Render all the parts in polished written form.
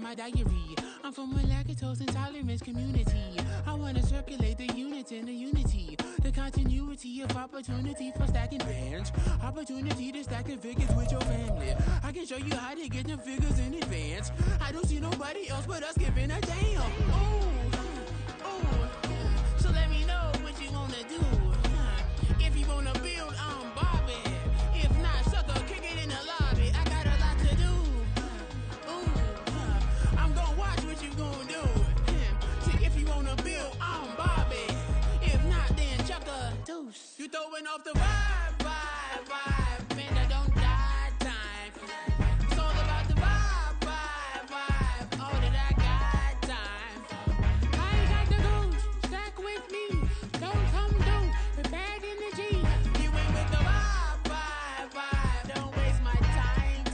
my diary. I'm from a lactose intolerance community. I wanna circulate the unity and the unity. The continuity of opportunity for stacking bands. Opportunity to stack the figures with your family. I can show you how to get the figures in advance. I don't see nobody else but us giving a damn. So let me know what you wanna do. If you wanna build, I'm Bobby. If not, sucker, kick it in the lobby. I got a lot to do. I'm gonna watch what you gonna do. See, if you wanna build, I'm Bobby. If not, then chuck a deuce. You throwing off the vibe. Man, that don't die time. It's all about the vibe. All that I got time. I ain't got the goose. Stack with me. Don't come through with bad energy. You ain't with the vibe. Don't waste my time.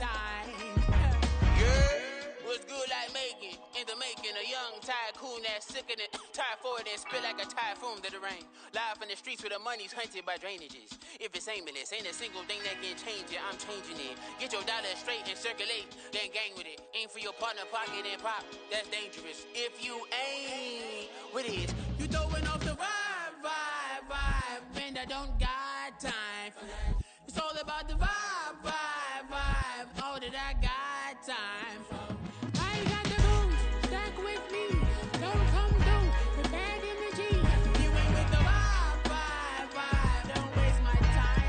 Yeah, what's good like making? In the making, a young tycoon that's sickening. Tie forward and spit like a typhoon to the rain. Live in the streets where the money's hunted by drainages. If it's aimless, ain't a single thing that can change it. I'm changing it. Get your dollar straight and circulate, then gang with it. Aim for your partner, pocket and pop. That's dangerous. If you ain't with it, you throwing off the vibe. Man, I don't got time for that. It's all about the vibe. All that I got time for. I ain't got the rules. Stack with me. Don't come through with bad energy. You ain't with the vibe. Don't waste my time.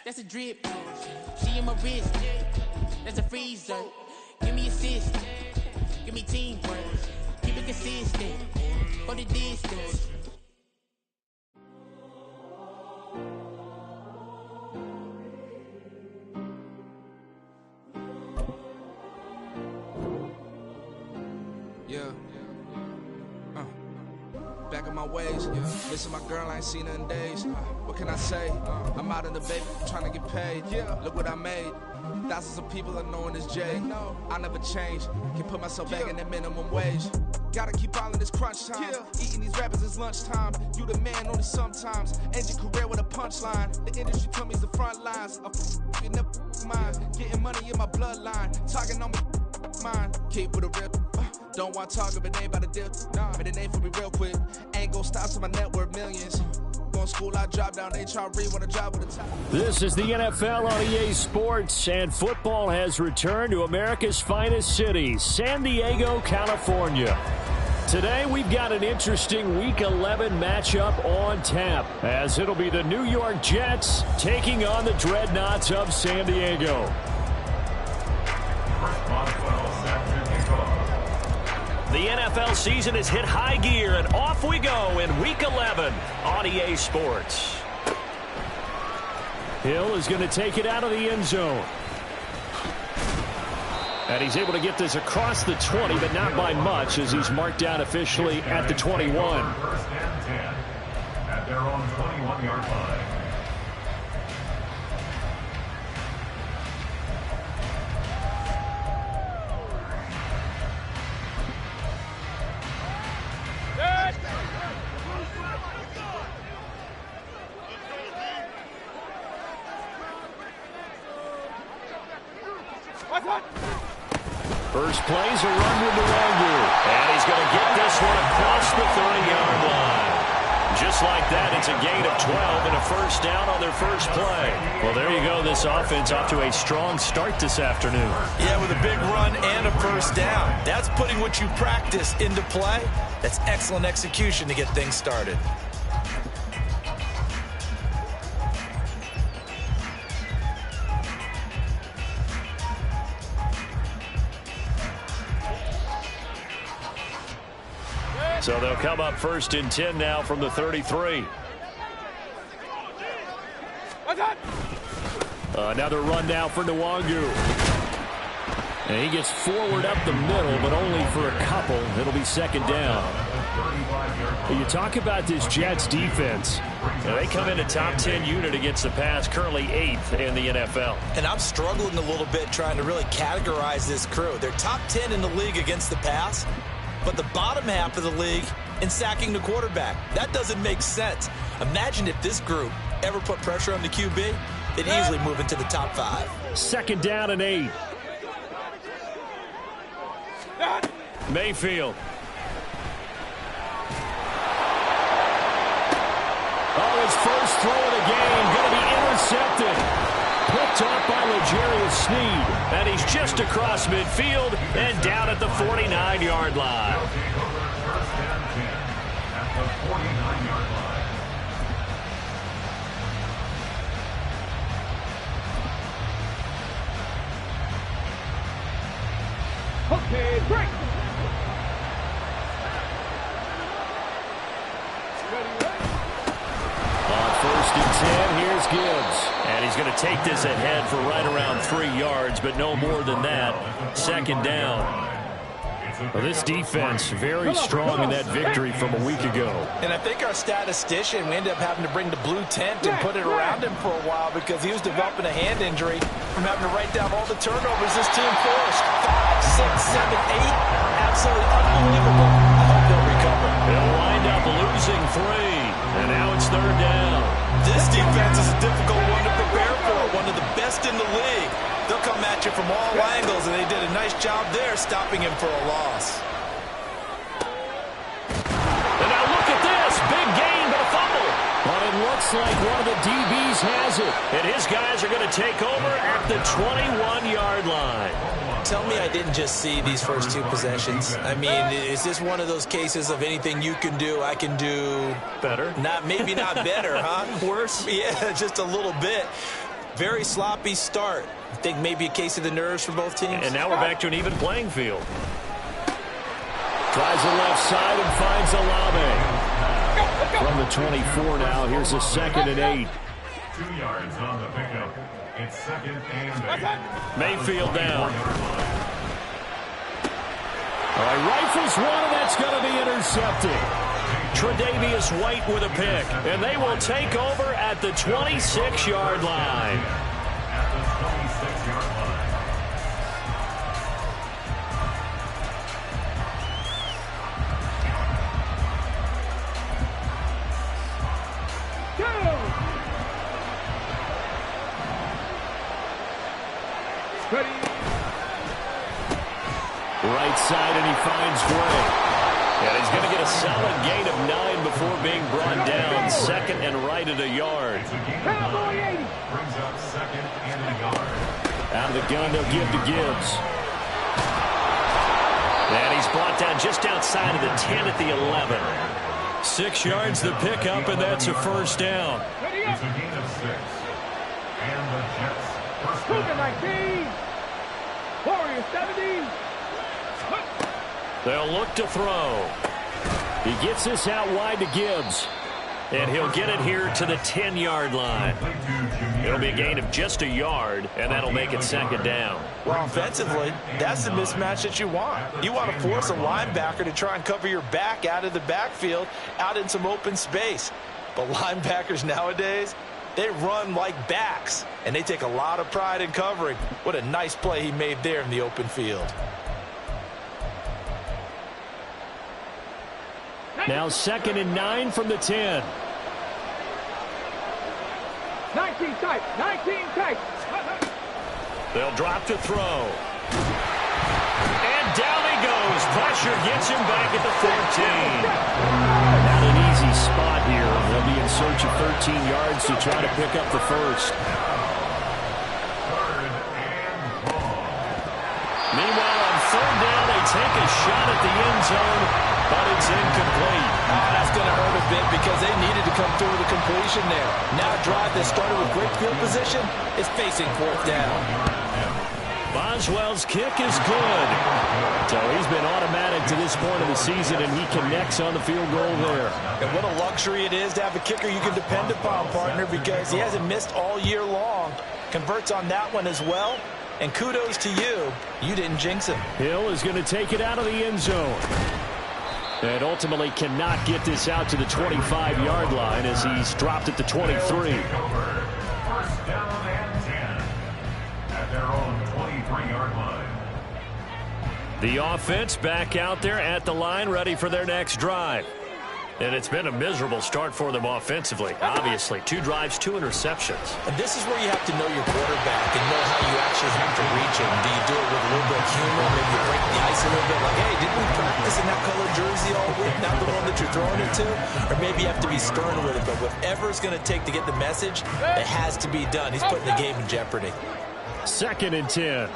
That's a drip. She in my wrist. That's a freezer. Give me assist. Give me teamwork. Keep it consistent. For the distance. Yeah. Back in my ways. Missing my girl, I ain't seen her in days. What can I say? I'm out in the bay, trying to get paid. Look what I made. Thousands of people are knowing this Jay. I never change. Can put myself back in that minimum wage. Gotta keep all in this crunch time. Eating these rappers is lunchtime. You the man only sometimes. End your career with a punchline. The industry told me it's the front lines. You never mind. Getting money in my bloodline. Talking on me mine. Keep with a real. Don't want to talk if it ain't about a deal. But it ain't for me real quick. Ain't gon' stop till my net worth millions. Going school, I drop down HRE when I drive with a top. This is the NFL on EA Sports, and football has returned to America's finest city, San Diego, California. Today, we've got an interesting Week 11 matchup on tap, as it'll be the New York Jets taking on the Dreadnoughts of San Diego. The NFL season has hit high gear, and off we go in Week 11 on EA Sports. Hill is going to take it out of the end zone. And he's able to get this across the 20, but not by much, as he's marked down officially at the 21. First and 10 at their own 21-yard line. First play's a run with Nwangu. And he's going to get this one across the 30-yard line. Just like that, it's a gain of 12 and a first down on their first play. Well, there you go. This offense off to a strong start this afternoon. Yeah, with a big run and a first down. That's putting what you practice into play. That's excellent execution to get things started. So they'll come up first and 10 now from the 33. Another run now for Nwangu. And he gets forward up the middle, but only for a couple. It'll be second down. You talk about this Jets defense. They come in a top 10 unit against the pass, currently 8th in the NFL. And I'm struggling a little bit trying to really categorize this crew. They're top 10 in the league against the pass, but the bottom half of the league in sacking the quarterback. That doesn't make sense. Imagine if this group ever put pressure on the QB, they'd easily move into the top 5. Second down and 8. Mayfield. Oh, his first throw of the game going to be intercepted. Picked off by L'Jarius Sneed. And he's just across midfield and down at the 49-yard line. Okay, break. On first and 10, here's Gibbs. And he's going to take this ahead for right around 3 yards, but no more than that. Second down. Well, this defense very strong in that victory from a week ago. And I think our statistician, we ended up having to bring the blue tent and put it around him for a while because he was developing a hand injury from having to write down all the turnovers this team forced. 5, 6, 7, 8. Absolutely unbelievable. I hope they'll recover. They'll wind up losing 3. And now it's third down. This defense is a difficult one to prepare for. One of the best in the league. They'll come at you from all angles, and they did a nice job there stopping him for a loss. And now look at this. Big gain, but a fumble. But it looks like one of the DBs has it. And his guys are going to take over at the 21-yard line. Tell me I didn't just see these first 2 possessions. I mean, is this one of those cases of anything you can do, I can do better? Maybe not better, huh? Worse? Yeah, just a little bit. Very sloppy start. I think maybe a case of the nerves for both teams. And now we're back to an even playing field. Tries the left side and finds Olave. From the 24 now, here's a second and 8. 2 yards on the pickup. It's second and 8. Mayfield down. All right, rifles one, and that's going to be intercepted. Tre'Davious White with a pick, and they will take over at the 26-yard line. At the 26-yard line. Right side, and he finds Gray. And he's going to get a solid gain of 9 before being brought down. Second and right at a yard. Brings up second and a yard. Out of the gun, they'll give to Gibbs. And he's brought down just outside of the 10 at the 11. 6 yards the pickup, and that's a first down. It's a gain of 6. And the Jets first down. 19. Warriors 70. They'll look to throw. He gets this out wide to Gibbs. And he'll get it here to the 10-yard line. It'll be a gain of just a yard, and that'll make it second down. Well, offensively, that's the mismatch that you want. You want to force a linebacker to try and cover your back out of the backfield, out in some open space. But linebackers nowadays, they run like backs, and they take a lot of pride in covering. What a nice play he made there in the open field. Now second and 9 from the 10. 19 tight. 19 tight. They'll drop to throw. And down he goes. Pressure gets him back at the 14. Not an easy spot here. They'll be in search of 13 yards to try to pick up the first. Meanwhile, on third down, they take a shot at the end zone, but it's incomplete. That's going to hurt a bit because they needed to come through with a completion there. Now a drive that started with great field position is facing fourth down. Boswell's kick is good. So he's been automatic to this point of the season, and he connects on the field goal there. And what a luxury it is to have a kicker you can depend upon, partner, because he hasn't missed all year long. Converts on that one as well. And kudos to you. You didn't jinx him. Hill is going to take it out of the end zone. And ultimately cannot get this out to the 25-yard line as he's dropped at the 23. First down and 10 at their own 23-yard line. The offense back out there at the line, ready for their next drive. And it's been a miserable start for them offensively. Obviously, 2 drives, 2 interceptions. And this is where you have to know your quarterback and know how you actually have to reach him. Do you do it with a little bit of humor? Maybe you break the ice a little bit like, hey, didn't we practice in that colored jersey all week? Not the one that you're throwing it to? Or maybe you have to be stern with it. But whatever it's going to take to get the message, it has to be done. He's putting the game in jeopardy. 2nd and 10.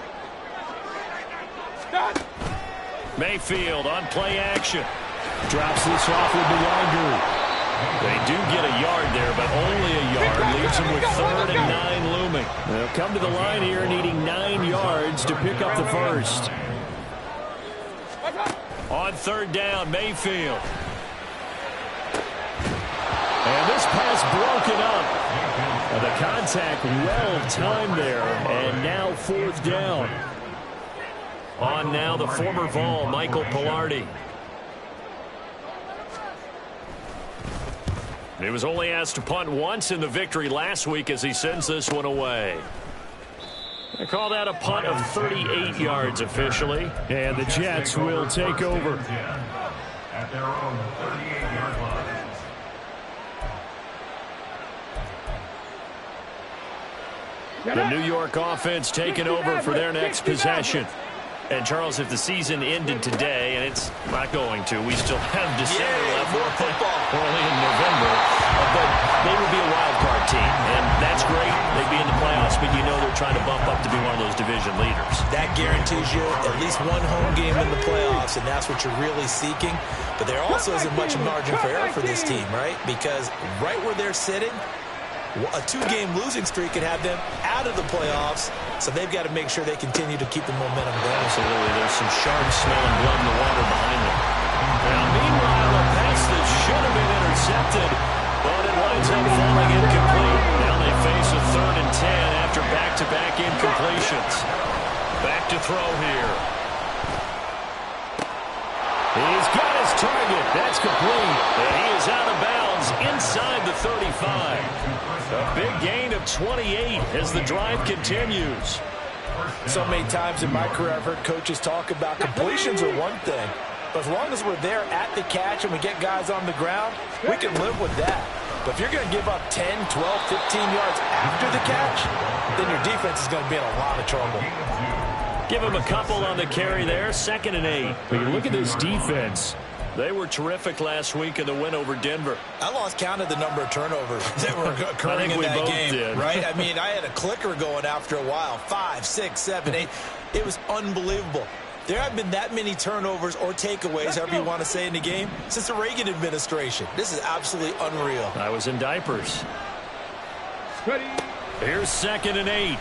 Mayfield on play action. Drops this off with the Yager. They do get a yard there, but only a yard. Leaves them with 3rd and 9 looming. They'll come to the line here needing 9 yards to pick up the first. On 3rd down, Mayfield. And this pass broken up. And the contact well timed there. And now 4th down. On now the former Vol, Michael Pilardi. He was only asked to punt once in the victory last week as he sends this one away. They call that a punt of 38 yards officially. And the Jets will take over. At their own 38-yard line. The New York offense taking over for their next possession. And, Charles, if the season ended today, and it's not going to, we still have December left. More football. Early in November. But they would be a wild card team. And that's great. They'd be in the playoffs, but you know they're trying to bump up to be one of those division leaders. That guarantees you at least one home game in the playoffs, and that's what you're really seeking. But there also isn't much margin for error for this team, right? Because right where they're sitting, a 2-game losing streak could have them out of the playoffs, so they've got to make sure they continue to keep the momentum going. Absolutely. There's some sharks smelling blood in the water behind them. Now, meanwhile, a pass that should have been intercepted, but it winds up falling incomplete. Now they face a 3rd and 10 after back-to-back incompletions. Back to throw here. He's got his target. That's complete. And he is out of bounds inside the 35. A big gain of 28 as the drive continues. So many times in my career I've heard coaches talk about completions are one thing, but as long as we're there at the catch and we get guys on the ground, we can live with that. But if you're going to give up 10, 12, 15 yards after the catch, then your defense is going to be in a lot of trouble. Give him a couple on the carry there, 2nd and 8. But you look at this defense. They were terrific last week in the win over Denver. I lost count of the number of turnovers that were occurring in that game, right? I mean, I had a clicker going after a while. 5, 6, 7, 8. It was unbelievable. There haven't been that many turnovers or takeaways, however you want to say, in the game since the Reagan administration. This is absolutely unreal. I was in diapers. Here's 2nd and 8.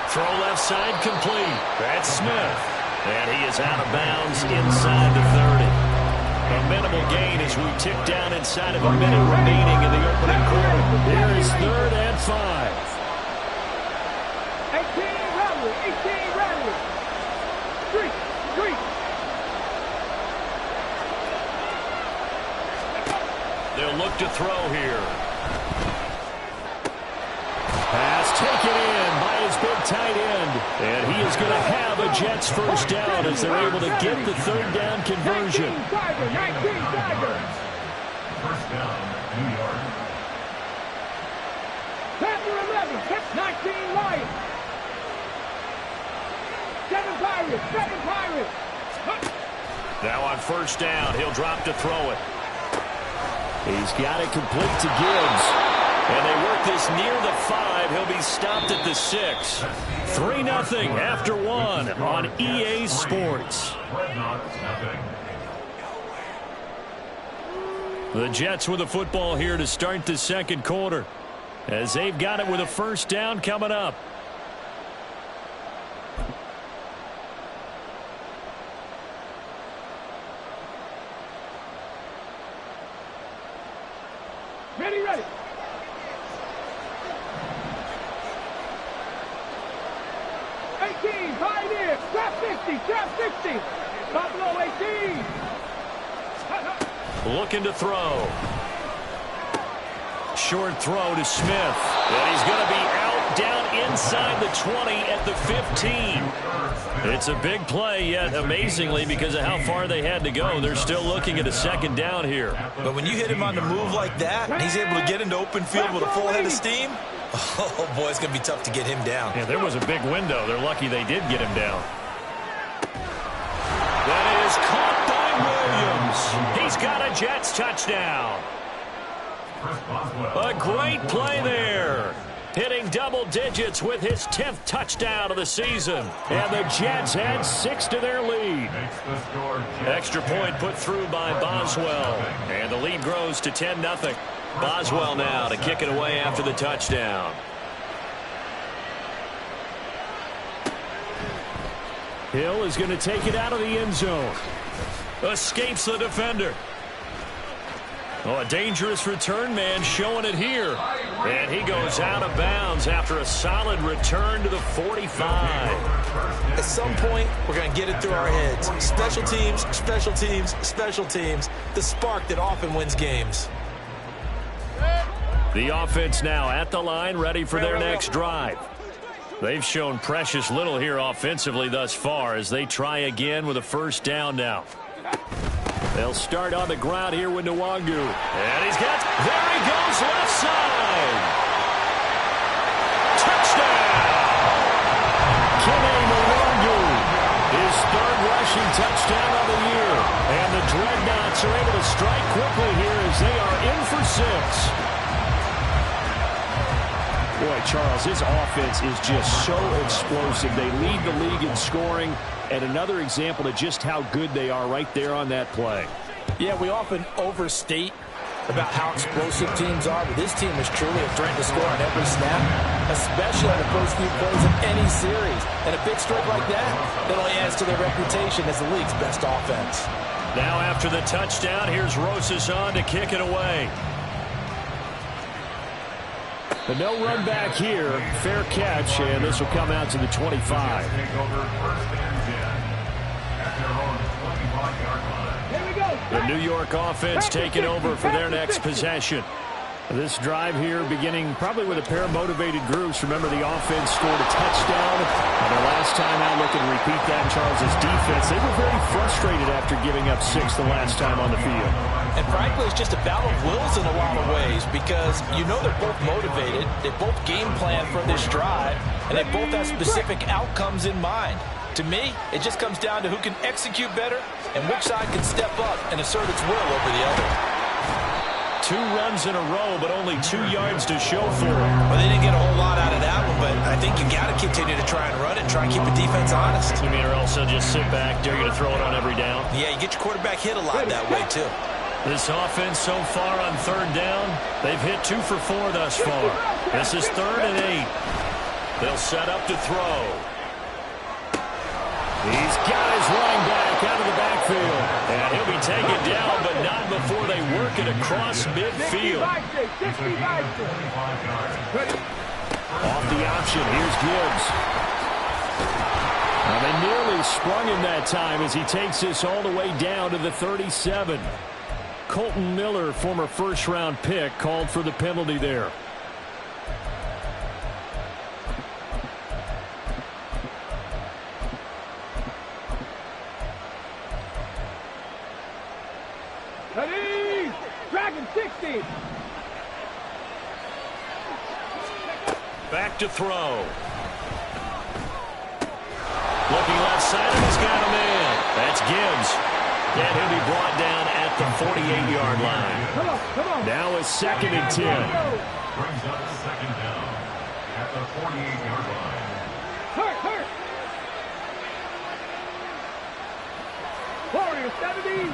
Throw left side complete. That's Smith. And he is out of bounds inside the 30. A minimal gain as we tick down inside of a minute remaining in the opening quarter. Here is 3rd and 5. 18 Radley. 3. They'll look to throw here. Pass taken in by his big tight end. And he is going to have a Jets first down as they're able to get the 3rd down conversion. 19 Tiger. First down, New York. Pass to 11. 11, 19 Lions. 7 Pirates, 7 Pirates. Now on first down, he'll drop to throw it. He's got it complete to Gibbs. And they work this near the 5. He'll be stopped at the 6. 3-0 after 1 on EA Sports. The Jets with the football here to start the second quarter, as they've got it with a first down coming up. Ready, ready. Pioneer, trap 60, trap 60. Buffalo 18. Looking to throw. Short throw to Smith. And he's going to be out down inside the 20 at the 15. It's a big play, yet amazingly, because of how far they had to go, they're still looking at a second down here. But when you hit him on the move like that, and he's able to get into open field with a full head of steam, oh, boy, it's going to be tough to get him down. Yeah, there was a big window. They're lucky they did get him down. That is caught by Williams. He's got a Jets touchdown. A great play there. Hitting double digits with his 10th touchdown of the season. And the Jets add 6 to their lead. Extra point put through by Boswell. And the lead grows to 10-0. Boswell now to kick it away after the touchdown. Hill is going to take it out of the end zone. Escapes the defender. Oh, a dangerous return man showing it here. And he goes out of bounds after a solid return to the 45. At some point, we're going to get it through our heads. Special teams, special teams, special teams. The spark that often wins games. The offense now at the line, ready for their next drive. They've shown precious little here offensively thus far as they try again with a first down now. They'll start on the ground here with Nwangu. And he's got, there he goes, left side. Touchdown! Kene Nwangu, his third rushing touchdown of the year. And the Dreadnoughts are able to strike quickly here as they are in for 6. Boy, Charles, his offense is just so explosive. They lead the league in scoring, and another example of just how good they are right there on that play. Yeah, we often overstate about how explosive teams are, but this team is truly a threat to score on every snap, especially on the first few plays of any series. And a big strike like that only adds to their reputation as the league's best offense. Now after the touchdown, here's Rosas on to kick it away. But no run back here. Fair catch, and this will come out to the 25. The New York offense taking over for their next possession. This drive here beginning probably with a pair of motivated groups. Remember, the offense scored a touchdown. And the last time out, look and repeat that, Charles' defense. They were very frustrated after giving up 6 the last time on the field. And frankly, it's just a battle of wills in a lot of ways because you know they're both motivated. They both game plan for this drive, and they both have specific outcomes in mind. To me, it just comes down to who can execute better and which side can step up and assert its will over the other. 2 runs in a row, but only 2 yards to show for it. Well, they didn't get a whole lot out of that one, but I think you got to continue to try and run it and try and keep the defense honest. You mean, or else they'll just sit back, dare you to throw it on every down? Yeah, you get your quarterback hit a lot that way, too. This offense so far on third down, they've hit 2 for 4 thus far. This is 3rd and 8. They'll set up to throw. He's got his running back out of the backfield. And he'll be taken down, but not before they work it across midfield. Off the option, here's Gibbs. Now they nearly sprung him that time as he takes this all the way down to the 37. Colton Miller, former first-round pick, called for the penalty there. look to throw. Looking left side, and he's got a man. That's Gibbs. And he'll be brought down at the 48-yard line. Now it's 2nd and 10. Brings up 2nd down at the 48-yard line. Hurt. Warrior 70.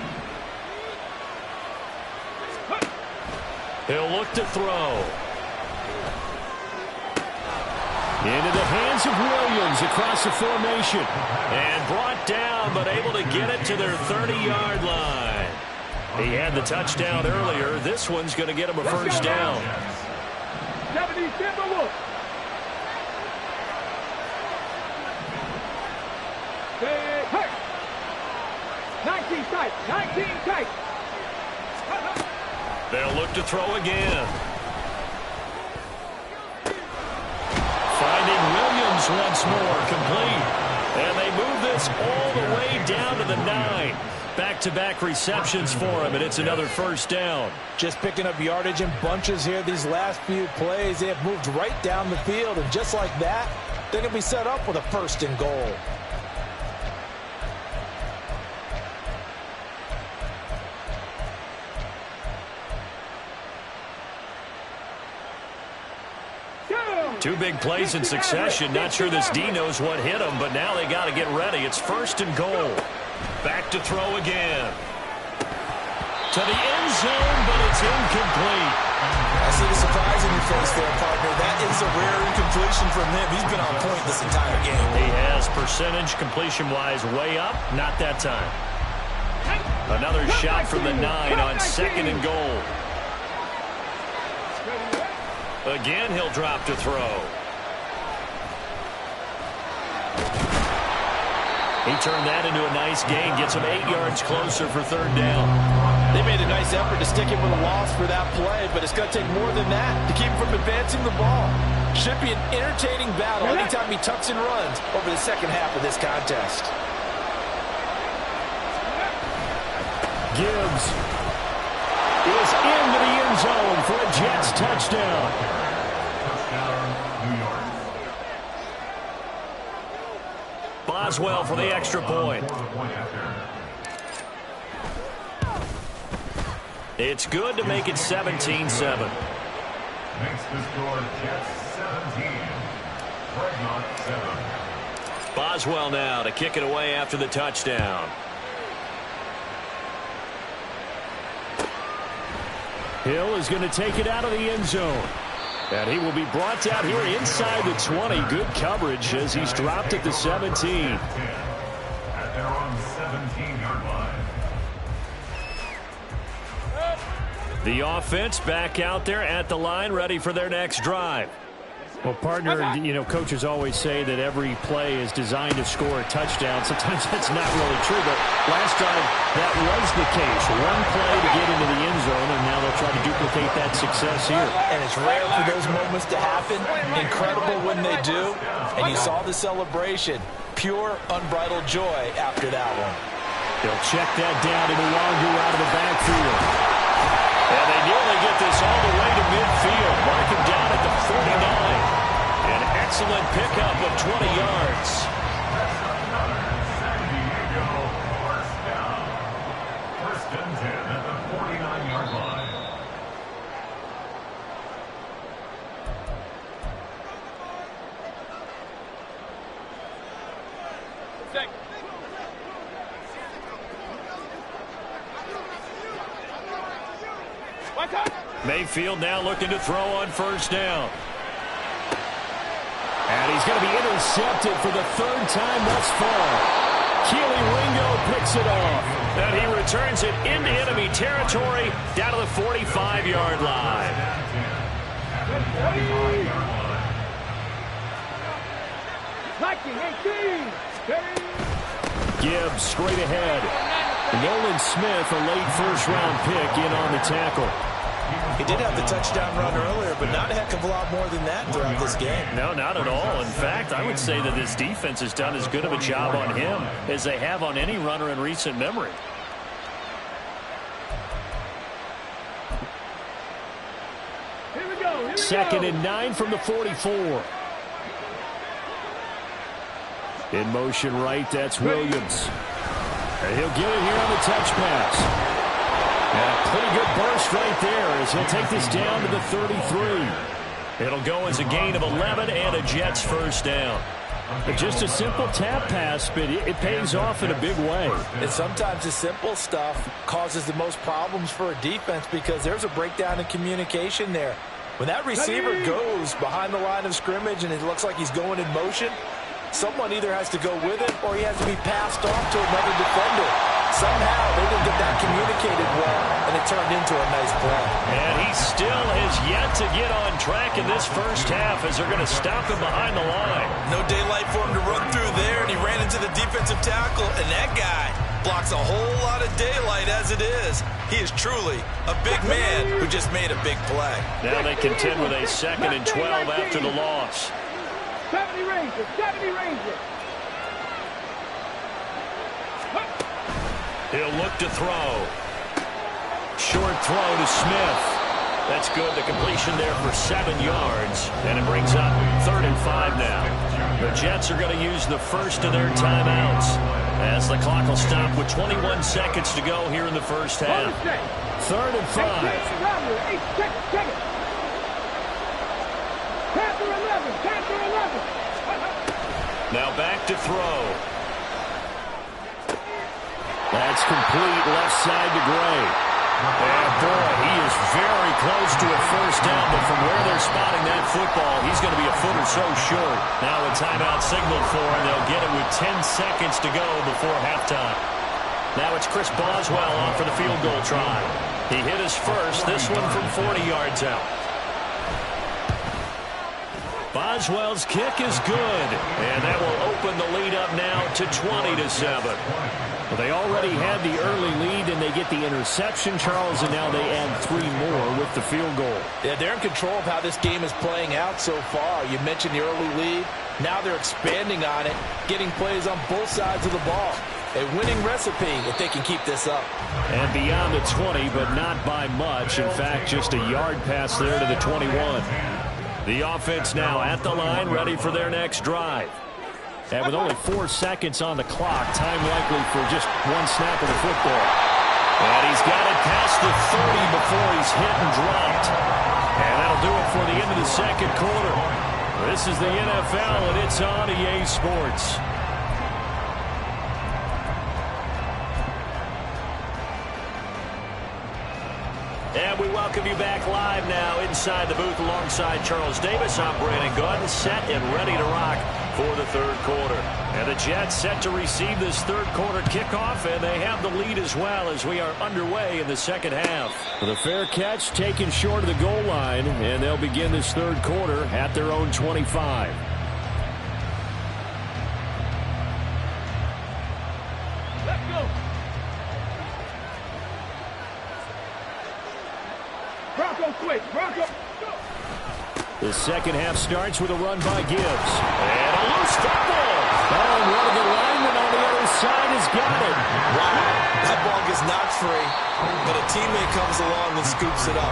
He'll look to throw. Into the hands of Williams across the formation. And brought down, but able to get it to their 30-yard line. He had the touchdown earlier. This one's going to get him a first down. 70, Timberwolves. Hurt. 19 tight. They'll look to throw again. Finding Williams once more, complete. And they move this all the way down to the 9. Back-to-back receptions for him, and it's another first down. Just picking up yardage in bunches here these last few plays. They have moved right down the field, and just like that, they're going to be set up with a 1st and goal. Two big plays in succession. Not sure this D knows what hit him, but now they got to get ready. It's 1st and goal. Back to throw again. To the end zone, but it's incomplete. I see the surprise in your face there, partner. That is a rare incompletion from him. He's been on point this entire game. He has percentage completion-wise way up. Not that time. Another shot from the 9 on 2nd and goal. Again, he'll drop to throw. He turned that into a nice gain. Gets him 8 yards closer for 3rd down. They made a nice effort to stick him with a loss for that play, but it's going to take more than that to keep him from advancing the ball. Should be an entertaining battle anytime he tucks and runs over the second half of this contest. Gibbs is into the end zone for a Jets touchdown. Touchdown, New York. Boswell for the extra point. It's good to make it 17-7. Makes the score Jets 17. Dreadnought 7. Boswell now to kick it away after the touchdown. Hill is going to take it out of the end zone. And he will be brought down here inside the 20. Good coverage as he's dropped at the 17. At their own 17-yard line. The offense back out there at the line, ready for their next drive. Well, partner, you know, coaches always say that every play is designed to score a touchdown. Sometimes that's not really true, but last drive, that was the case. One play to get into the end zone, and now they'll try to duplicate that success here. And it's rare for those moments to happen. Incredible when they do. And you saw the celebration. Pure, unbridled joy after that one. They'll check that down to Nwangu out of the backfield. And they nearly get this all the way to midfield. Mark him down at the 49. An excellent pickup of 20 yards. That's another San Diego first down. 1st and 10 at the 49-yard line. Mayfield now looking to throw on 1st down. And he's going to be intercepted for the 3rd time thus far. Keely Ringo picks it off. And he returns it into enemy territory down to the 45-yard line. Gibbs straight ahead. Nolan Smith, a late 1st-round pick, in on the tackle. He did have the touchdown run earlier, but not a heck of a lot more than that throughout this game. No, not at all. In fact, I would say that this defense has done as good of a job on him as they have on any runner in recent memory. Here we go. 2nd and 9 from the 44. In motion right, that's Williams. And he'll get it here on the touch pass. Yeah, pretty good burst right there as he'll take this down to the 33. It'll go as a gain of 11 and a Jets first down. But just a simple tap pass, but it pays off in a big way. And sometimes the simple stuff causes the most problems for a defense because there's a breakdown in communication there. When that receiver goes behind the line of scrimmage and it looks like he's going in motion, someone either has to go with it or he has to be passed off to another defender. Somehow they didn't get that communicated well, and it turned into a nice play. And he still has yet to get on track in this first half as they're going to stop him behind the line. No daylight for him to run through there, and he ran into the defensive tackle, and that guy blocks a whole lot of daylight as it is. He is truly a big man who just made a big play. Now they contend with a 2nd and 12 after the loss. 70 Rangers, 70 Rangers. He'll look to throw. Short throw to Smith. That's good. The completion there for 7 yards. And it brings up 3rd and 5 now. The Jets are going to use the first of their timeouts as the clock will stop with 21 seconds to go here in the first half. 3rd and 5. Now back to throw. That's complete left side to Gray. And boy, he is very close to a first down, but from where they're spotting that football, he's going to be a foot or so short. Now a timeout signaled for, and they'll get it with 10 seconds to go before halftime. Now it's Chris Boswell on for the field goal try. He hit his first, this one from 40 yards out. Boswell's kick is good, and that will open the lead up now to 20-7. Well, they already had the early lead, and they get the interception, Charles, and now they add 3 more with the field goal. Yeah, they're in control of how this game is playing out so far. You mentioned the early lead. Now they're expanding on it, getting plays on both sides of the ball. A winning recipe if they can keep this up. And beyond the 20, but not by much. In fact, just a yard pass there to the 21. The offense now at the line, ready for their next drive. And with only 4 seconds on the clock, time likely for just 1 snap of the football. And he's got it past the 30 before he's hit and dropped. And that'll do it for the end of the second quarter. This is the NFL, and it's on EA Sports. And we welcome you back live now inside the booth alongside Charles Davis. I'm Brandon Gaudin, set and ready to rock for the third quarter. And the Jets set to receive this third quarter kickoff, and they have the lead as well as we are underway in the second half. The fair catch taken short of the goal line, and they'll begin this third quarter at their own 25. Let's go. Bronco quick, Bronco. The second half starts with a run by Gibbs. And a loose football. Oh, and one of the linemen on the other side has got it. Wow, that ball gets knocked free, but a teammate comes along and scoops it up.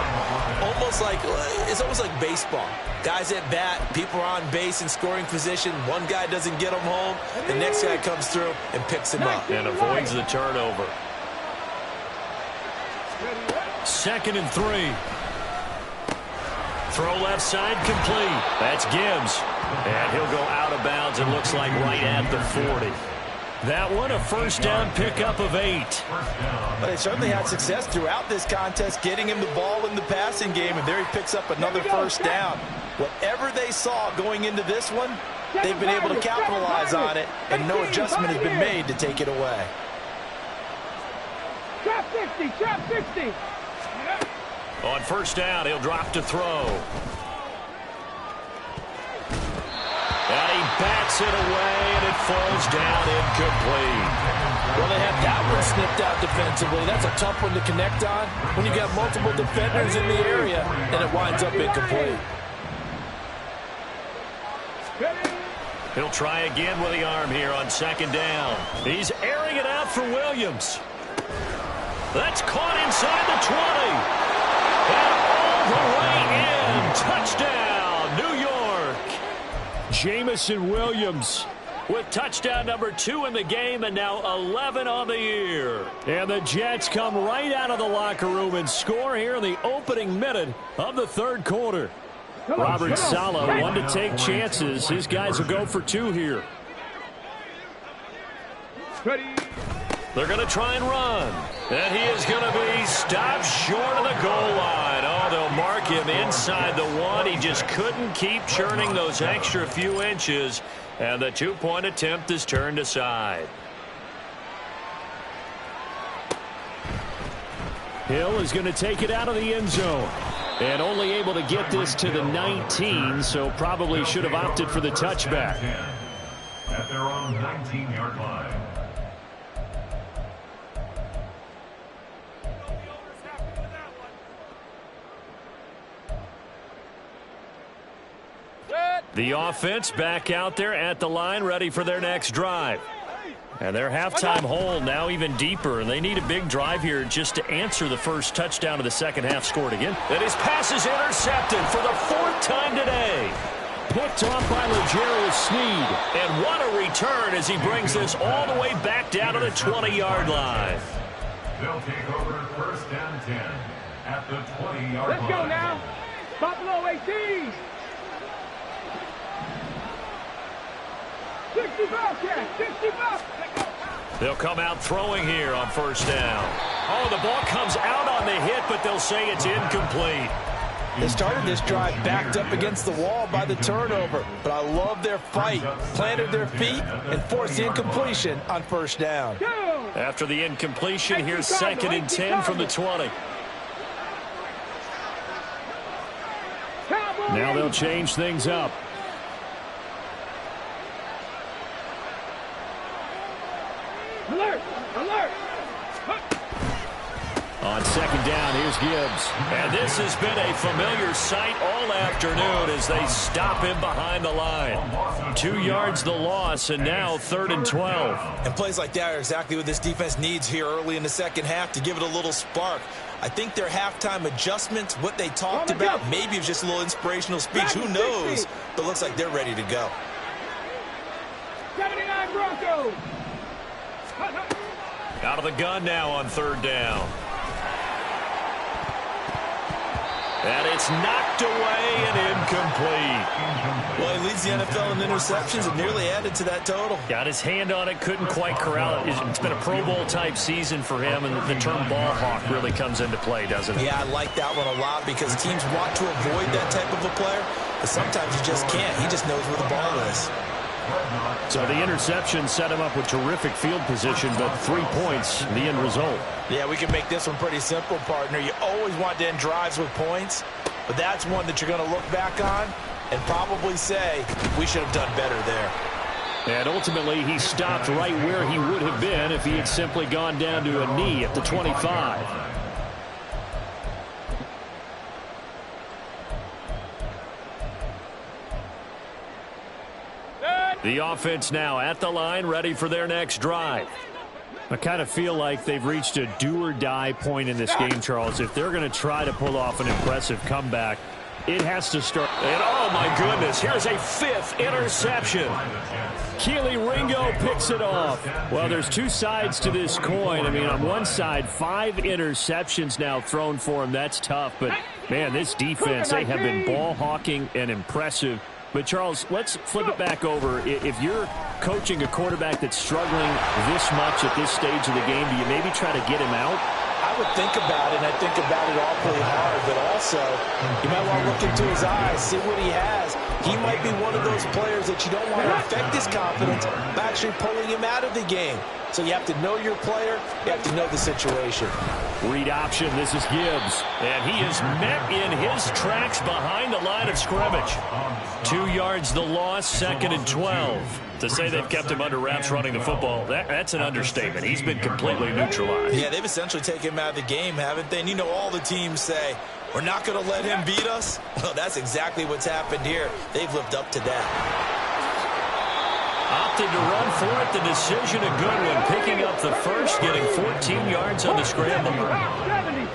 It's almost like baseball. Guys at bat, people are on base in scoring position. One guy doesn't get him home. The next guy comes through and picks him up. And avoids the turnover. 2nd and 3. Throw left side complete. That's Gibbs. And he'll go out of bounds, it looks like right at the 40. That one, a first down pickup of 8. But they certainly had success throughout this contest, getting him the ball in the passing game, and there he picks up another first down. Whatever they saw going into this one, they've been able to capitalize on it, and no adjustment has been made to take it away. Trap 60, trap 60. On first down, he'll drop to throw. And he bats it away, and it falls down incomplete. Well, they have that one snipped out defensively. That's a tough one to connect on when you got multiple defenders in the area, and it winds up incomplete. He'll try again with the arm here on second down. He's airing it out for Williams. That's caught inside the 20. And all the way in. Touchdown, New York. Jamison Williams with touchdown number 2 in the game and now 11 on the year. And the Jets come right out of the locker room and score here in the opening minute of the third quarter. Robert Saleh, one to take chances. His guys will go for 2 here. They're going to try and run. And he is going to be stopped short of the goal line. Oh, they'll mark him inside the 1. He just couldn't keep churning those extra few inches. And the 2-point attempt is turned aside. Hill is going to take it out of the end zone. And only able to get this to the 19, so probably should have opted for the touchback. At their own 19-yard line. The offense back out there at the line, ready for their next drive. And their halftime hole now even deeper, and they need a big drive here just to answer the first touchdown of the second half scored again. And his pass is intercepted for the 4th time today. Picked off by L'Jarius Sneed. And what a return as he brings this all the way back down to the 20-yard line. They'll take over 1st and 10 at the 20-yard line. Let's go now. Buffalo 18. 60 bucks, yeah, 60 bucks. They'll come out throwing here on 1st down. Oh, the ball comes out on the hit, but they'll say it's incomplete. They started this drive backed up against the wall by the turnover, but I love their fight. Planted their feet and forced the incompletion on 1st down. After the incompletion, here's 2nd and 10 from the 20. Now they'll change things up. Alert! Alert! On 2nd down, here's Gibbs. And this has been a familiar sight all afternoon as they stop him behind the line. 2 yards the loss, and now 3rd and 12. And plays like that are exactly what this defense needs here early in the second half to give it a little spark. I think their halftime adjustments, what they talked about, maybe it was just a little inspirational speech. Who knows? But it looks like they're ready to go. 79 Broncos! Out of the gun now on 3rd down. And it's knocked away and incomplete. Well, he leads the NFL in interceptions and nearly added to that total. Got his hand on it, couldn't quite corral it. It's been a Pro Bowl type season for him, and the term ball hawk really comes into play, doesn't it? Yeah, I like that one a lot because teams want to avoid that type of a player, but sometimes you just can't. He just knows where the ball is. So the interception set him up with terrific field position, but 3 points, the end result. Yeah, we can make this one pretty simple, partner. You always want to end drives with points, but that's one that you're going to look back on and probably say, we should have done better there. And ultimately, he stopped right where he would have been if he had simply gone down to a knee at the 25. The offense now at the line, ready for their next drive. I kind of feel like they've reached a do-or-die point in this game, Charles. If they're going to try to pull off an impressive comeback, it has to start. And, oh, my goodness, here's a 5th interception. Keely Ringo picks it off. Well, there's 2 sides to this coin. I mean, on one side, 5 interceptions now thrown for him. That's tough. But, man, this defense, they have been ball hawking and impressive. But, Charles, let's flip it back over. If you're coaching a quarterback that's struggling this much at this stage of the game, do you maybe try to get him out? I would think about it, and I think about it awfully hard, but also you might want to look into his eyes, see what he has. He might be one of those players that you don't want to affect his confidence by actually pulling him out of the game. So you have to know your player, you have to know the situation. Read option, this is Gibbs. And he is met in his tracks behind the line of scrimmage. 2 yards the loss, 2nd and 12. To say they've kept him under wraps running the football, that's an understatement. He's been completely neutralized. Yeah, they've essentially taken him out of the game, haven't they? And you know all the teams say, we're not going to let him beat us. Well, that's exactly what's happened here. They've lived up to that. Opted to run for it. The decision a good one. Picking up the first, getting 14 yards on the scramble. 70.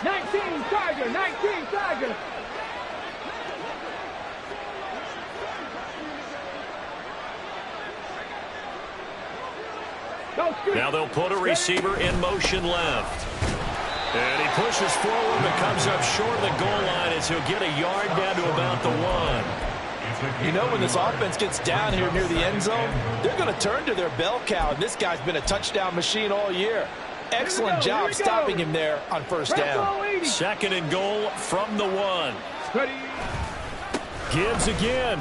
19 Tiger, 19 Tiger. Now they'll put a receiver in motion left. And he pushes forward but comes up short of the goal line as he'll get a yard down to about the 1. You know, when this offense gets down here near the end zone, they're going to turn to their bell cow, and this guy's been a touchdown machine all year. Excellent job stopping him there on first down. 2nd and goal from the 1. Gibbs again.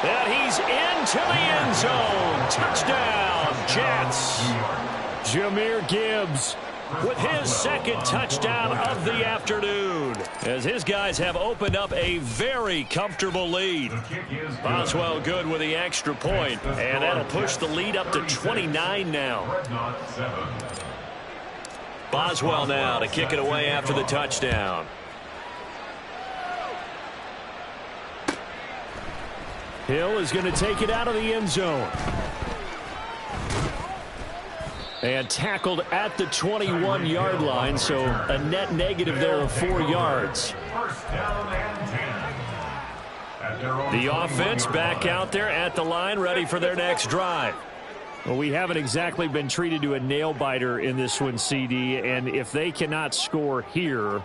And he's into the end zone. Touchdown, Jets. Jahmyr Gibbs with his 2nd touchdown of the afternoon, as his guys have opened up a very comfortable lead. Boswell good with the extra point, and that'll push the lead up to 29 now. Boswell now to kick it away after the touchdown. Hill is going to take it out of the end zone. And tackled at the 21-yard line, so a net negative there of 4 yards. The offense back out there at the line, ready for their next drive. Well, we haven't exactly been treated to a nail-biter in this one, CD, and if they cannot score here,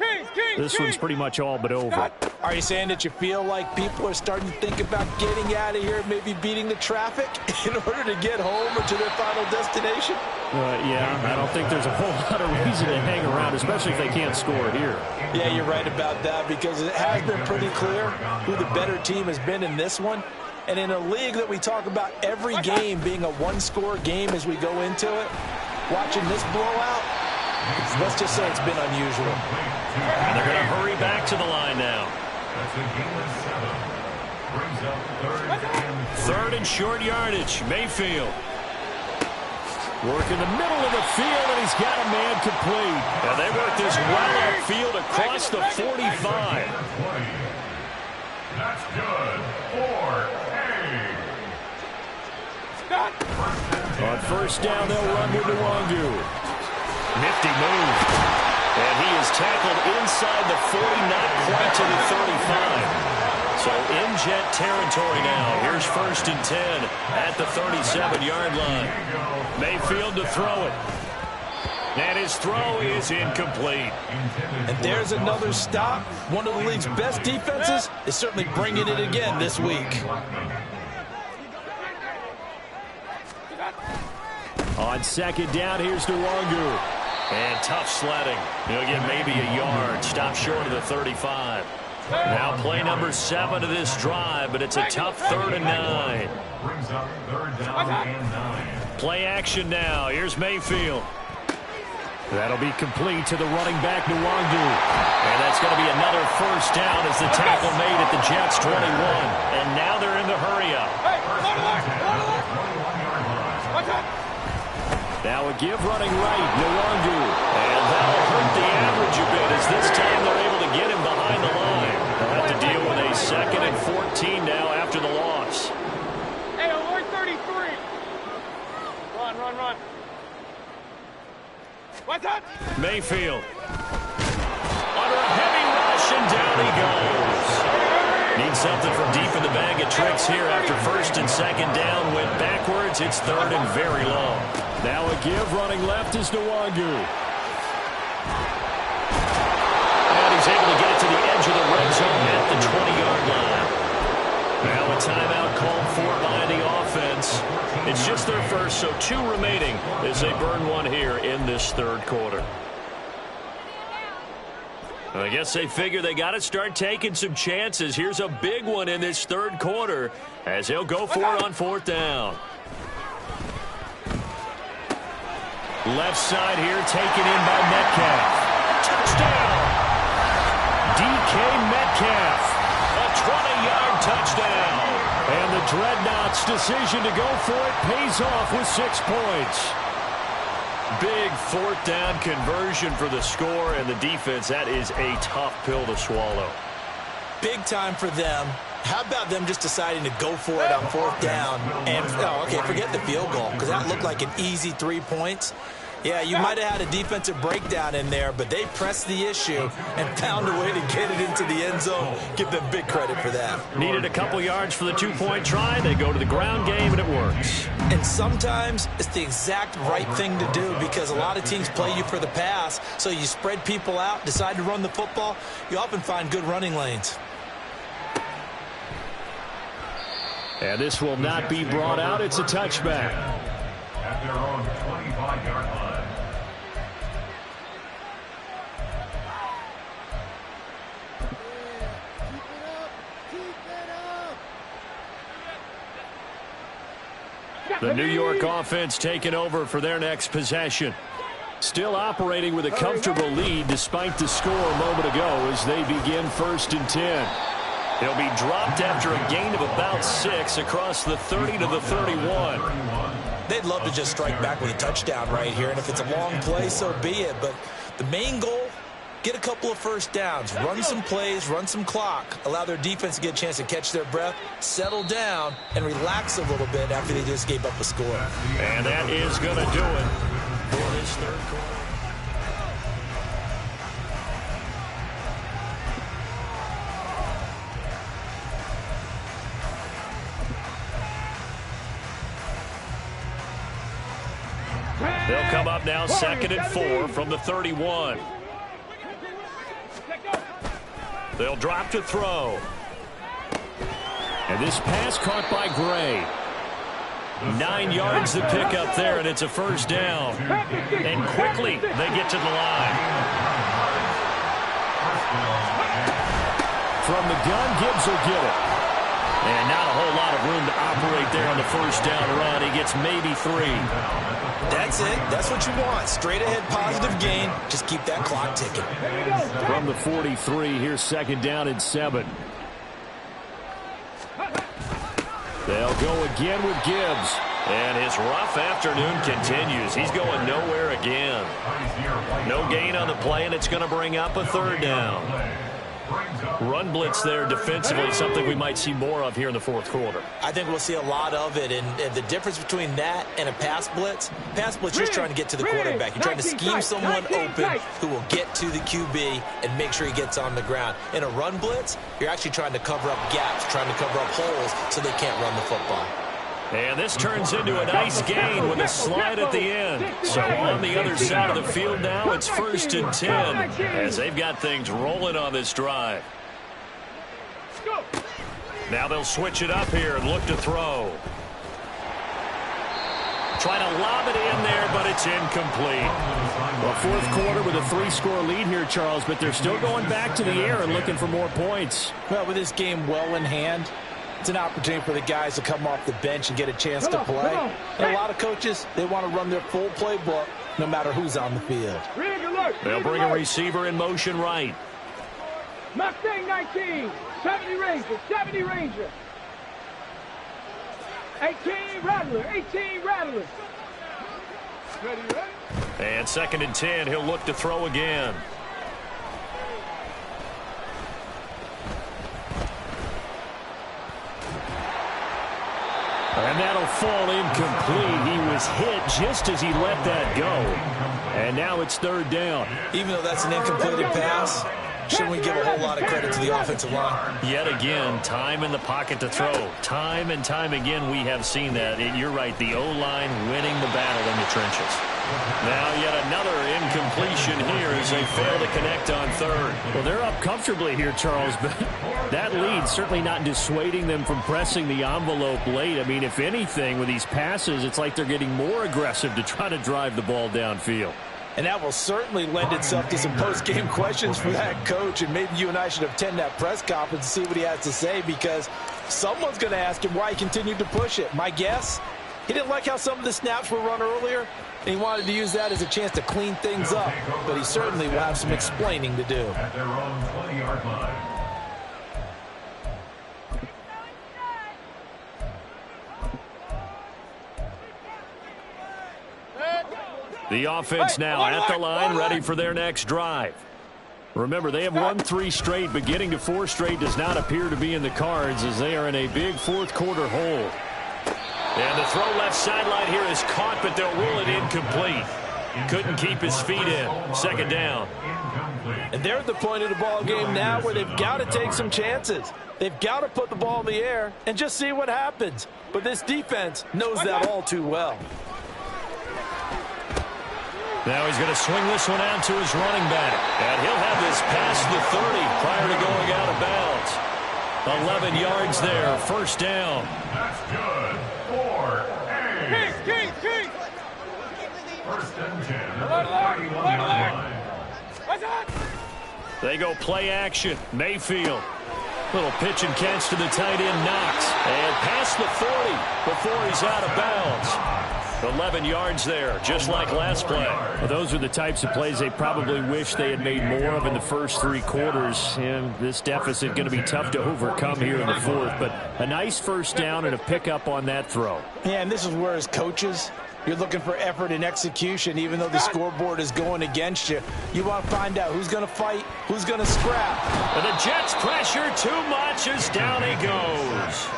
this one's pretty much all but over. Are you saying that you feel like people are starting to think about getting out of here, maybe beating the traffic in order to get home or to their final destination? Yeah, I don't think there's a whole lot of reason to hang around, especially if they can't score here. Yeah, you're right about that, because it has been pretty clear who the better team has been in this one. And in a league that we talk about every game being a one-score game as we go into it, watching this blowout, let's just say it's been unusual. And they're going to hurry back to the line now. Third and short yardage. Mayfield. Work in the middle of the field, and he's got a man complete. And they work this well upfield across the 45. That's good. 4. On first down, they'll run with Nwangu. Nifty move. And he is tackled inside the 40, not quite to the 35. So in Jet territory now. Here's 1st and 10 at the 37-yard line. Mayfield to throw it. And his throw is incomplete. And there's another stop. One of the league's best defenses is certainly bringing it again this week. On 2nd down, here's Nwangu. And tough sledding. He'll get maybe a yard. Stop short of the 35. Now play number 7 of this drive, but it's a tough 3rd and 9. Brings up 3rd down and 9. Play action now. Here's Mayfield. That'll be complete to the running back, Nwangu. And that's going to be another first down as the tackle made at the Jets' 21. And now they're in the hurry-up. Now a give running right, Nwangu. And that'll hurt the average a bit as this time they're able to get him behind the line. They'll have to deal with a 2nd and 14 now after the loss. Hey, alert 33. Run. What's that? Mayfield. Under a heavy rush, and down he goes. Needs something from deep in the bag of tricks here after 1st and 2nd down. Went backwards. It's 3rd and very long. Now a give running left is Nwangu. And he's able to get it to the edge of the red zone at the 20-yard line. Now a timeout called for by the offense. It's just their first, so 2 remaining as they burn one here in this 3rd quarter. I guess they figure they got to start taking some chances. Here's a big one in this 3rd quarter as he'll go for it on 4th down. Left side here taken in by Metcalf. Touchdown! DK Metcalf. A 20-yard touchdown. And the Dreadnoughts' decision to go for it pays off with 6 points. Big 4th down conversion for the score, and the defense, that is a tough pill to swallow. Big time for them. How about them just deciding to go for it on 4th down? And, forget the field goal, because that looked like an easy 3 points. Yeah, you might have had a defensive breakdown in there, but they pressed the issue and found a way to get it into the end zone. Give them big credit for that. Needed a couple yards for the two-point try. They go to the ground game, and it works. And sometimes it's the exact right thing to do because a lot of teams play you for the pass, so you spread people out, decide to run the football. You often find good running lanes. And this will not be brought out. It's a touchback. At their own 25-yard line. The New York offense taking over for their next possession. Still operating with a comfortable lead despite the score a moment ago as they begin 1st and 10. He'll be dropped after a gain of about 6 across the 30 to the 31. They'd love to just strike back with a touchdown right here, and if it's a long play, so be it. But the main goal, get a couple of first downs, run some plays, run some clock, allow their defense to get a chance to catch their breath, settle down, and relax a little bit after they just gave up a score. And that is going to do it for this third quarter. They'll come up now 2nd and 4 from the 31. They'll drop to throw. And this pass caught by Gray. 9 yards to pick up there, and it's a first down. And quickly they get to the line. From the gun, Gibbs will get it. And not a whole lot of room to operate there on the first down run. He gets maybe 3. That's it. That's what you want. Straight ahead positive gain. Just keep that clock ticking. From the 43, here's 2nd down and 7. They'll go again with Gibbs. And his rough afternoon continues. He's going nowhere again. No gain on the play, and it's going to bring up a 3rd down. Run blitz there defensively, something we might see more of here in the 4th quarter. I think we'll see a lot of it, and the difference between that and a pass blitz, you're trying to get to the quarterback. You're trying to scheme someone open who will get to the QB and make sure he gets on the ground. In a run blitz, you're actually trying to cover up gaps, trying to cover up holes so they can't run the football. And this turns into a nice gain with a slide at the end. So on the other side of the field now, it's 1st and 10 as they've got things rolling on this drive. Now they'll switch it up here and look to throw. Trying to lob it in there, but it's incomplete. Well, 4th quarter with a 3-score lead here, Charles, but they're still going back to the air and looking for more points. Well, with this game well in hand, it's an opportunity for the guys to come off the bench and get a chance to play. And a lot of coaches, they want to run their full playbook no matter who's on the field. They'll bring a receiver in motion right. Mustang 19, 70 Ranger, 70 Ranger. 18 Rattler, 18 Rattler. Ready, ready? And 2nd and 10, he'll look to throw again. And that'll fall incomplete. He was hit just as he let that go. And now it's 3rd down. Even though that's an incompleted pass, shouldn't we give a whole lot of credit to the offensive line? Yet again, time in the pocket to throw. Time and time again, we have seen that. And you're right, the O-line winning the battle in the trenches. Now yet another incompletion here as they fail to connect on 3rd. Well, they're up comfortably here, Charles, but that lead certainly not dissuading them from pressing the envelope late. I mean, if anything, with these passes, it's like they're getting more aggressive to try to drive the ball downfield. And that will certainly lend itself to some post-game questions for that coach. And maybe you and I should attend that press conference and see what he has to say, because someone's going to ask him why he continued to push it. My guess, he didn't like how some of the snaps were run earlier, and he wanted to use that as a chance to clean things up. But he certainly will have some explaining to do. At their own 20-yard line. The offense now at the line, ready for their next drive. Remember, they have won 3 straight, but getting to 4 straight does not appear to be in the cards as they are in a big 4th quarter hole. And the throw left sideline here is caught, but they'll rule it incomplete. Couldn't keep his feet in. Second down. And they're at the point of the ball game now where they've got to take some chances. They've got to put the ball in the air and just see what happens. But this defense knows that all too well. Now he's going to swing this one out to his running back. And he'll have this past the 30 prior to going out of bounds. 11 yards there, first down. That's good for A. King. First and 10 at the 31-yard line. They go play action. Mayfield. Little pitch and catch to the tight end, Knox. And past the 40 before he's out of bounds. 11 yards there, just like last play. Well, those are the types of plays they probably wish they had made more of in the first three quarters. And this deficit going to be tough to overcome here in the fourth. But a nice first down and a pickup on that throw. Yeah, and this is where as coaches, you're looking for effort and execution. Even though the scoreboard is going against you, you want to find out who's going to fight, who's going to scrap. And the Jets pressure too much as down he goes.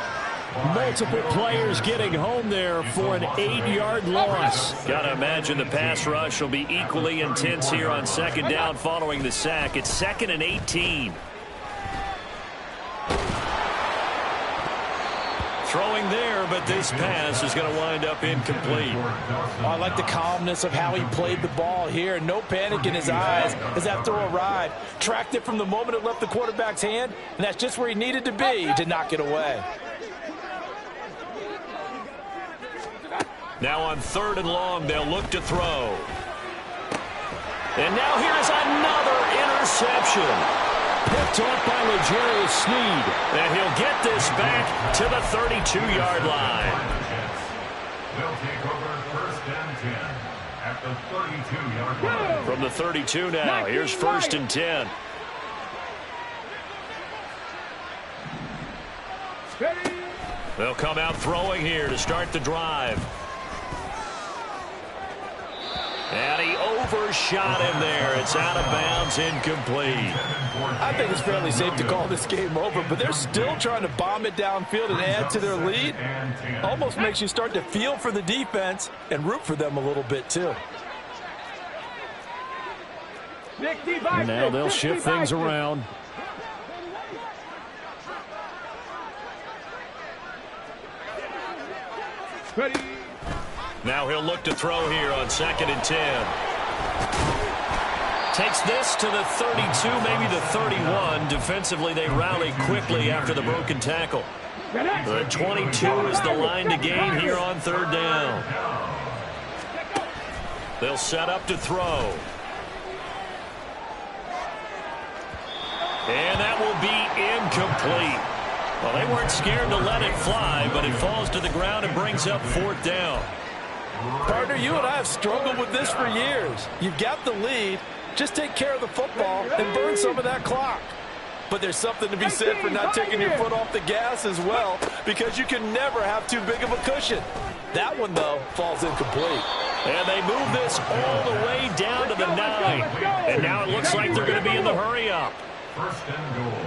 Multiple players getting home there for an 8-yard loss. Got to imagine the pass rush will be equally intense here on second down following the sack. It's 2nd and 18. Throwing there, but this pass is going to wind up incomplete. Oh, I like the calmness of how he played the ball here. No panic in his eyes as that throw arrived. Tracked it from the moment it left the quarterback's hand, and that's just where he needed to be to knock it away. Now on 3rd and long, they'll look to throw. And now here's another interception. Picked off by L'Jarius Sneed. And he'll get this back to the 32-yard line. They'll take over 1st and 10 at the 32-yard line. From the 32 now, here's 1st and 10. They'll come out throwing here to start the drive. And he overshot him there. It's out of bounds, incomplete. I think it's fairly safe to call this game over, but they're still trying to bomb it downfield and add to their lead. Almost makes you start to feel for the defense and root for them a little bit, too. And now they'll shift things around. Ready. Now he'll look to throw here on 2nd and 10. Takes this to the 32, maybe the 31. Defensively, they rally quickly after the broken tackle. The 22 is the line to gain here on 3rd down. They'll set up to throw. And that will be incomplete. Well, they weren't scared to let it fly, but it falls to the ground and brings up 4th down. Partner, you and I have struggled with this for years. You've got the lead. Just take care of the football and burn some of that clock. But there's something to be said for not taking your foot off the gas as well, because you can never have too big of a cushion. That one, though, falls incomplete. And they move this all the way down to the 9. And now it looks like they're going to be in the hurry-up. 1st and goal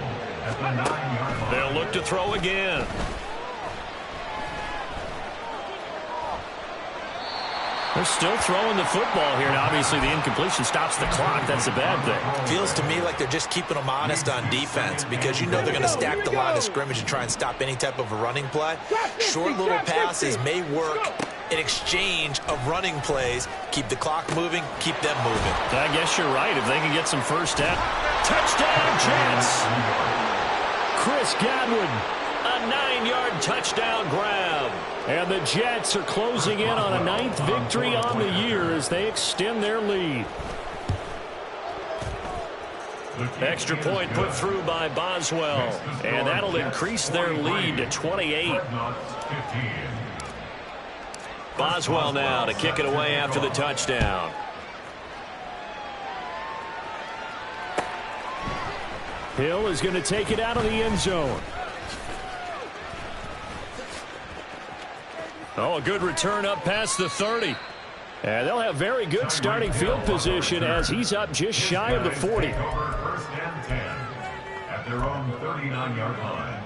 at the 9-yard line. They'll look to throw again. They're still throwing the football here, and obviously the incompletion stops the clock. That's a bad thing. Feels to me like they're just keeping them honest on defense, because you know they're going to stack the line of scrimmage and try and stop any type of a running play. Short little passes may work in exchange of running plays. Keep the clock moving, keep them moving. I guess you're right. If they can get some first down. Touchdown, Jets! Chris Godwin. A 9-yard touchdown grab. And the Jets are closing in on a 9th victory on the year as they extend their lead. Extra point put through by Boswell. And that'll increase their lead to 28. Boswell now to kick it away after the touchdown. Hill is going to take it out of the end zone. Oh, a good return up past the 30. And they'll have very good starting field position as he's up just shy of the 40. 1st and 10 at their own 39-yard line.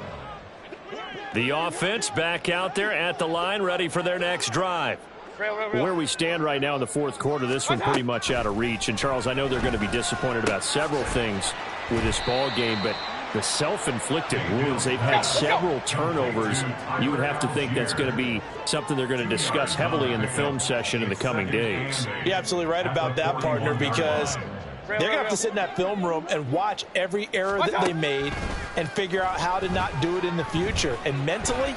The offense back out there at the line, ready for their next drive. Where we stand right now in the fourth quarter, this one pretty much out of reach. And, Charles, I know they're going to be disappointed about several things with this ball game, but the self-inflicted wounds, they've had several turnovers. You would have to think that's going to be something they're going to discuss heavily in the film session in the coming days. You're absolutely right about that, partner, because they're going to have to sit in that film room and watch every error that they made and figure out how to not do it in the future. And mentally,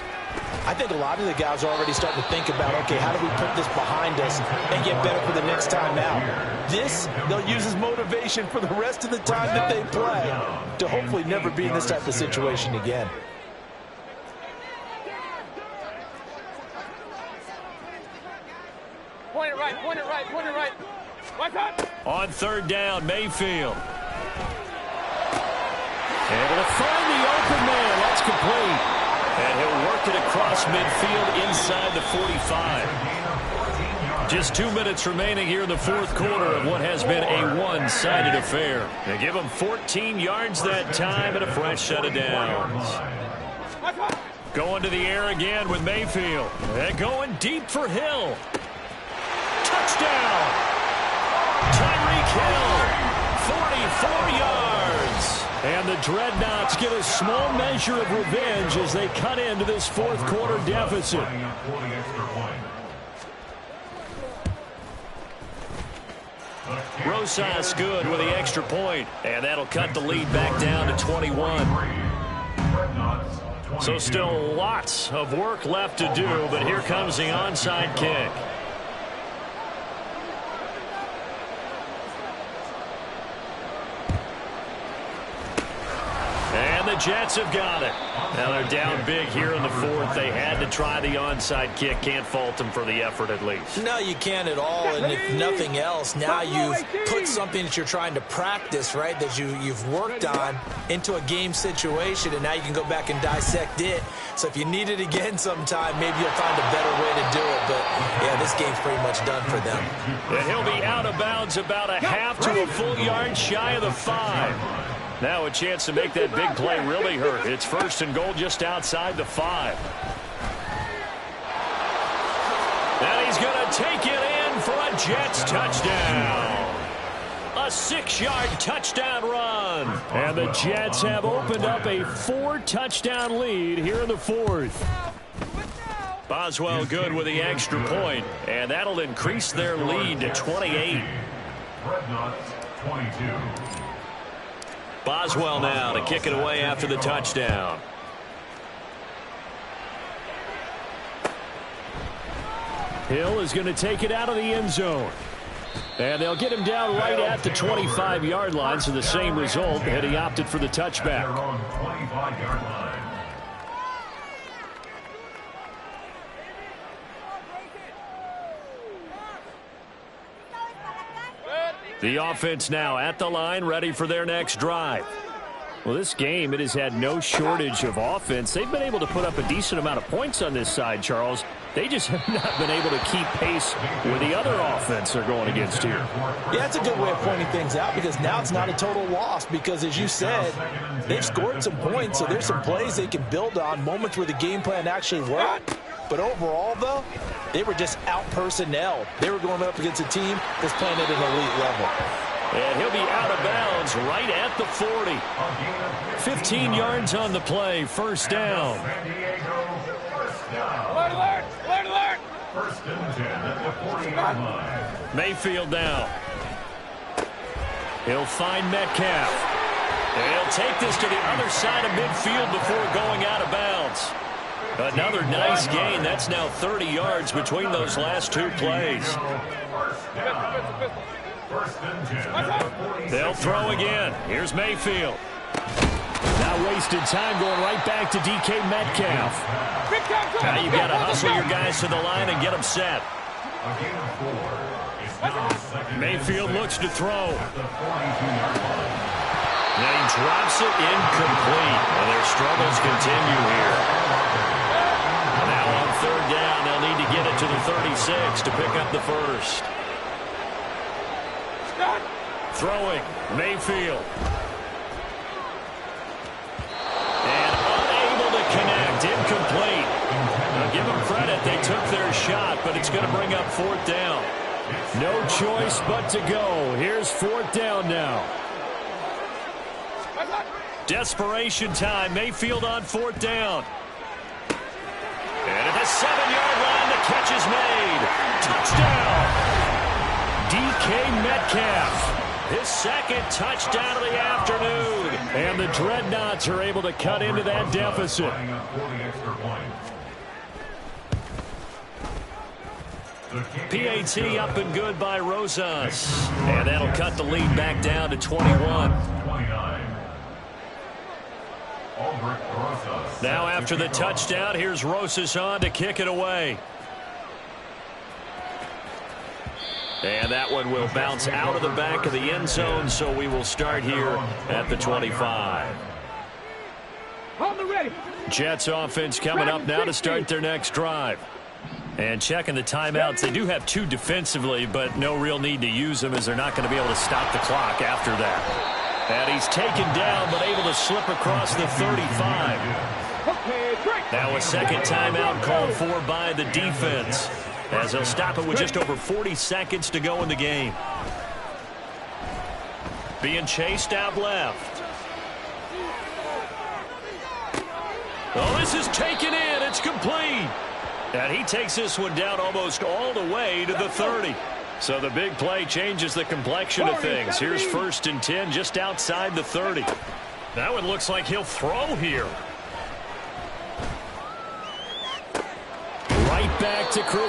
I think a lot of the guys are already starting to think about, okay, how do we put this behind us and get better for the next time out? This, they'll use as motivation for the rest of the time that they play to hopefully never be in this type of situation again. Point it right, point it right, point it right. Watch out! On third down, Mayfield. Able to find the open man. That's complete. And he'll work it across midfield inside the 45. Just 2 minutes remaining here in the fourth quarter of what has been a one-sided affair. They give him 14 yards that time and a fresh set of downs. Going to the air again with Mayfield. And going deep for Hill. Touchdown! Tyreek Hill, 44 yards. And the Dreadnoughts get a small measure of revenge as they cut into this fourth quarter deficit. Rosas good with the extra point, and that'll cut the lead back down to 21. So still lots of work left to do, but here comes the onside kick. And the Jets have got it. Now they're down big here in the fourth. They had to try the onside kick. Can't fault them for the effort at least. No, you can't at all. And if nothing else, now you've put something that you're trying to practice, right, that you've worked on into a game situation, and now you can go back and dissect it. So if you need it again sometime, maybe you'll find a better way to do it. But, yeah, this game's pretty much done for them. And he'll be out of bounds about a half to a full yard shy of the 5. Now a chance to make that big play really hurt. It's first and goal just outside the 5. And he's going to take it in for a Jets touchdown. A 6-yard touchdown run. And the Jets have opened up a 4-touchdown lead here in the fourth. Boswell good with the extra point, and that'll increase their lead to 28. Dreadnoughts 22. Boswell now to kick it away after the touchdown. Hill is going to take it out of the end zone. And they'll get him down right at the 25-yard line, so the same result, and he opted for the touchback. They're on 25-yard line. The offense now at the line, ready for their next drive. Well, this game, it has had no shortage of offense. They've been able to put up a decent amount of points on this side, Charles. They just have not been able to keep pace with the other offense they're going against here. Yeah, that's a good way of pointing things out, because now it's not a total loss, because as you said, they've scored some points, so there's some plays they can build on, moments where the game plan actually worked. But overall, though, they were just out-personnel. They were going up against a team that's playing at an elite level. And he'll be out of bounds right at the 40. 15 yards on the play, first down. Alert, alert, alert, alert. First and 10 at the 40-yard line. Mayfield now. He'll find Metcalf. And he'll take this to the other side of midfield before going out of bounds. Another nice gain. That's now 30 yards between those last two plays. They'll throw again. Here's Mayfield. Now wasted time going right back to DK Metcalf. Now you've got to hustle your guys to the line and get them set. Mayfield looks to throw. Now he drops it incomplete. And their struggles continue here. Now on third down, they'll need to get it to the 36 to pick up the first. Throwing, Mayfield. And unable to connect, incomplete. They'll give them credit. They took their shot, but it's going to bring up fourth down. No choice but to go. Here's fourth down now. Desperation time. Mayfield on fourth down. And at the 7-yard line, the catch is made. Touchdown. DK Metcalf. His second touchdown of the afternoon. And the Dreadnoughts are able to cut into that deficit. PAT up and good by Rosas. And that'll cut the lead back down to 21. Now after the touchdown, here's Rosas on to kick it away. And that one will bounce out of the back of the end zone, so we will start here at the 25. Jets offense coming up now to start their next drive. And checking the timeouts, they do have 2 defensively, but no real need to use them as they're not going to be able to stop the clock after that. And he's taken down, but able to slip across the 35. Now a second timeout called for by the defense, as they'll stop it with just over 40 seconds to go in the game. Being chased out left. Oh, this is taken in. It's complete. And he takes this one down almost all the way to the 30. So the big play changes the complexion of things. Here's 1st and 10 just outside the 30. That one looks like he'll throw here. Right back to Chris.